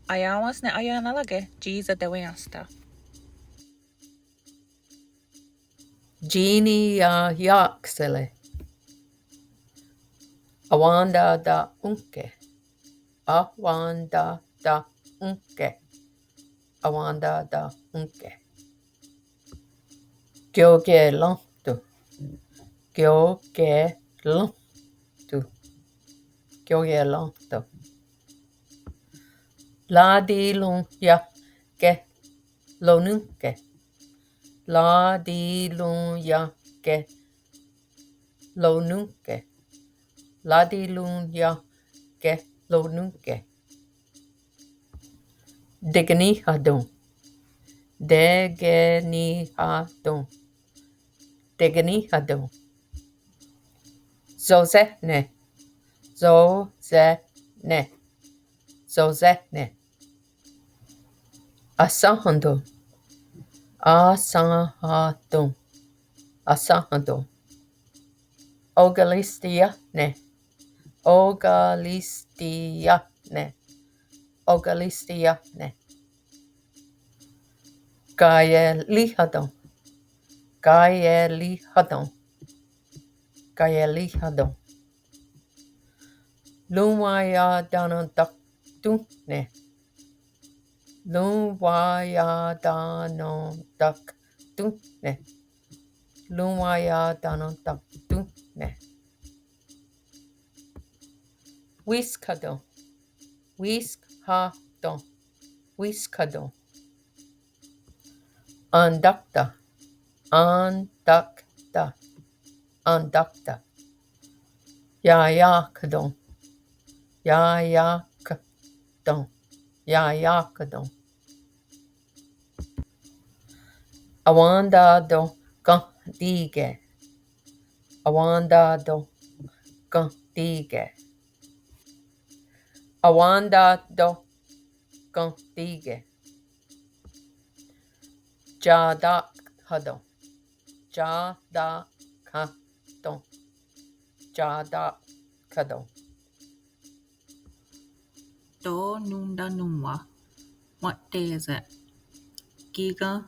Ajawas ne ajanalage Tsi Niiahia. Tsi Niiahiaksele. Awanda da unke. Awanda da unke. Awanda da unke. Gyoge lontu. Gyoge lontu. Gyoge lontu. La di lung ya ke lonunke. La di lung ya ke lonunke. La di lung ya ke lonunke. Degni hadon. Degni hadon. Degni hadon. Zozene. Zozene. Zozene. Asahando. Asahadon. Asahadon. Ogalistiane. Ogalistiane. Ogalistiane. Gaelihadon. Gaelihadon. Gaelihadon. Lumaya danodaktunne. Lumaya danodaktunne. Lumaya danodaktunne. Whiskadon. Whiskadon. Whiskadon. Andakta. Andakta. Andakta. Yayakadon. Yayakadon. Yayakadon. Awanda do gandige. Awanda do gandige. Awanda do gandige. Jadakhadon. Jadakhadon. Jadakhadon. Do nunda numwa. What day is it? Giga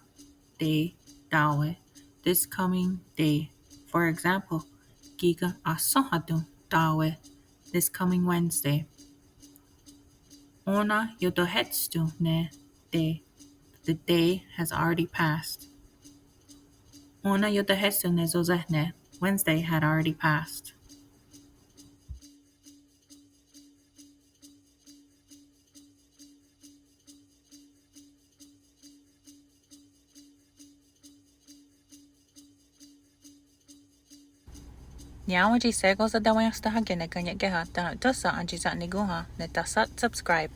day dawe. This coming day. For example, Giga asahadon dawe. This coming Wednesday. Ona yodohetsu ne day. The day has already passed. Ona yodohetsu ne zozehne. Wednesday had already passed. Nyawaji segos adawayas tahagin na kanya geha tanot dosa anjisa niguha na tasat subscribe.